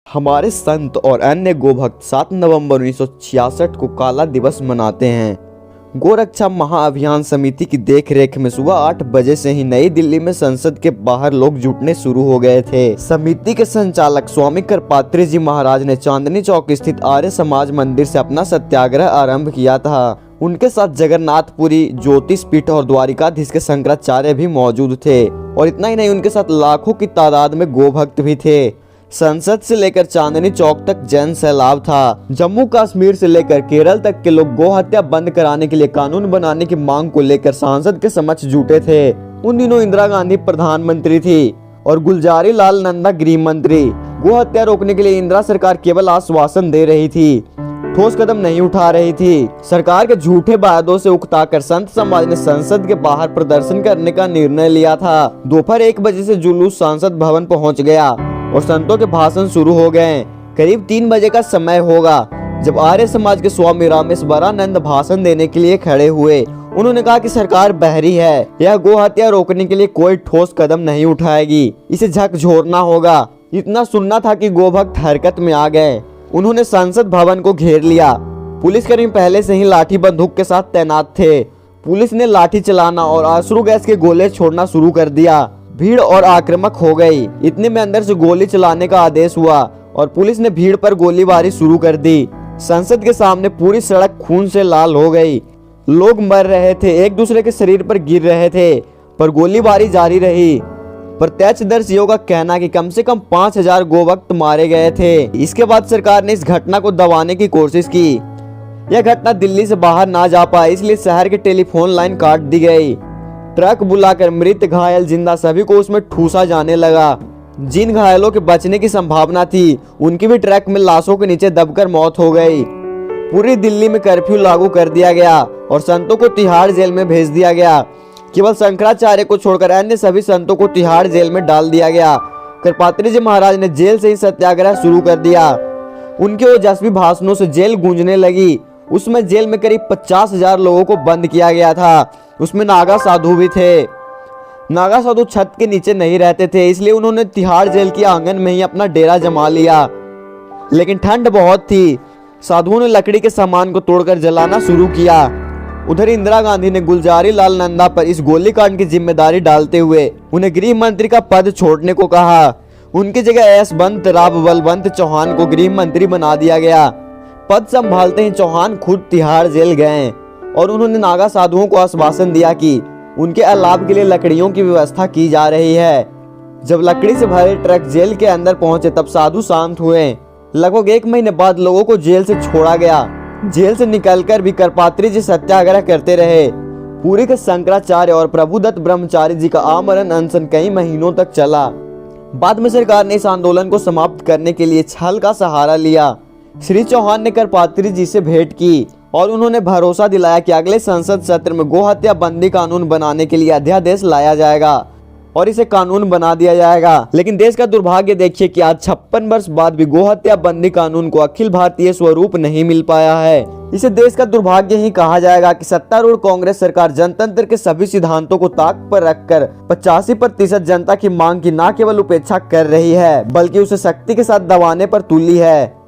हमारे संत और अन्य गोभक्त 7 नवंबर 1966 को काला दिवस मनाते हैं। गोरक्षा महाअभियान समिति की देखरेख में सुबह 8 बजे से ही नई दिल्ली में संसद के बाहर लोग जुटने शुरू हो गए थे। समिति के संचालक स्वामी करपात्री जी महाराज ने चांदनी चौक स्थित आर्य समाज मंदिर से अपना सत्याग्रह आरंभ किया था। उनके साथ जगन्नाथपुरी, ज्योतिष पीठ और द्वारिकाधीश के शंकराचार्य भी मौजूद थे। और इतना ही नहीं, उनके साथ लाखों की तादाद में गोभक्त भी थे। संसद से लेकर चांदनी चौक तक जन सैलाब था। जम्मू कश्मीर से लेकर केरल तक के लोग गो हत्या बंद कराने के लिए कानून बनाने की मांग को लेकर सांसद के समक्ष जुटे थे। उन दिनों इंदिरा गांधी प्रधानमंत्री थी और गुलजारी लाल नंदा गृह मंत्री। गो हत्या रोकने के लिए इंदिरा सरकार केवल आश्वासन दे रही थी, ठोस कदम नहीं उठा रही थी। सरकार के झूठे वायदों से उकताकर संत समाज ने संसद के बाहर प्रदर्शन करने का निर्णय लिया था। दोपहर 1 बजे से जुलूस संसद भवन पहुंच गया और संतों के भाषण शुरू हो गए। करीब 3 बजे का समय होगा जब आर्य समाज के स्वामी रामेश्वरानंद भाषण देने के लिए खड़े हुए। उन्होंने कहा कि सरकार बहरी है, यह गो हत्या रोकने के लिए कोई ठोस कदम नहीं उठाएगी, इसे झकझोरना होगा। इतना सुनना था कि गोभक्त हरकत में आ गए। उन्होंने संसद भवन को घेर लिया। पुलिसकर्मी पहले से ही लाठी बंदूक के साथ तैनात थे। पुलिस ने लाठी चलाना और आंसू गैस के गोले छोड़ना शुरू कर दिया। भीड़ और आक्रामक हो गई। इतने में अंदर से गोली चलाने का आदेश हुआ और पुलिस ने भीड़ पर गोलीबारी शुरू कर दी। संसद के सामने पूरी सड़क खून से लाल हो गई। लोग मर रहे थे, एक दूसरे के शरीर पर गिर रहे थे, पर गोलीबारी जारी रही। प्रत्यक्षदर्शियों का कहना कि कम से कम 5000 गोभक्त मारे गए थे। इसके बाद सरकार ने इस घटना को दबाने की कोशिश की। यह घटना दिल्ली से बाहर ना जा पाए, इसलिए शहर के टेलीफोन लाइन काट दी गई। ट्रक बुलाकर मृत, घायल, जिंदा सभी को उसमें ठूसा जाने लगा। जिन घायलों के बचने की संभावना थी उनकी भी ट्रक में लाशों के नीचे दबकर मौत हो गई। पूरी दिल्ली में कर्फ्यू लागू कर दिया गया और संतों को तिहाड़ जेल में भेज दिया गया। केवल शंकराचार्य को छोड़कर अन्य सभी संतों को तिहाड़ जेल में डाल दिया गया। करपात्री जी महाराज ने जेल से ही सत्याग्रह शुरू कर दिया। उनके ओजस्वी भाषणों से जेल गूंजने लगी। उसमें जेल में करीब 50,000 लोगों को बंद किया गया था। उसमें नागा साधु भी थे। नागा साधु छत के नीचे नहीं रहते थे, इसलिए उन्होंने तिहाड़ जेल के आंगन में ही अपना डेरा जमा लिया। लेकिन ठंड बहुत थी। साधुओं ने लकड़ी के सामान को तोड़कर जलाना शुरू किया। उधर इंदिरा गांधी ने गुलजारी लाल नंदा पर इस गोलीकांड की जिम्मेदारी डालते हुए उन्हें गृह मंत्री का पद छोड़ने को कहा। उनकी जगह यशवंत राव बलवंत चौहान को गृह मंत्री बना दिया गया। पद संभालते ही चौहान खुद तिहाड़ जेल गए और उन्होंने नागा साधुओं को आश्वासन दिया कि उनके अलाव के लिए लकड़ियों की व्यवस्था की जा रही है। जब लकड़ी से भरे ट्रक जेल के अंदर पहुंचे तब साधु शांत हुए। लगभग 1 महीने बाद लोगों को जेल से छोड़ा गया। जेल से निकलकर भी करपात्री जी सत्याग्रह करते रहे। पूरी के शंकराचार्य और प्रभुदत्त ब्रह्मचारी जी का आमरण अनशन कई महीनों तक चला। बाद में सरकार ने इस आंदोलन को समाप्त करने के लिए छल का सहारा लिया। श्री चौहान ने करपात्री जी से भेंट की और उन्होंने भरोसा दिलाया कि अगले संसद सत्र में गो हत्या बंदी कानून बनाने के लिए अध्यादेश लाया जाएगा और इसे कानून बना दिया जाएगा। लेकिन देश का दुर्भाग्य देखिए कि आज 56 वर्ष बाद भी गो हत्या बंदी कानून को अखिल भारतीय स्वरूप नहीं मिल पाया है। इसे देश का दुर्भाग्य ही कहा जाएगा कि सत्तारूढ़ कांग्रेस सरकार जनतंत्र के सभी सिद्धांतों को ताक पर रखकर 85% जनता की मांग की न केवल उपेक्षा कर रही है बल्कि उसे सख्ती के साथ दबाने पर तुली है।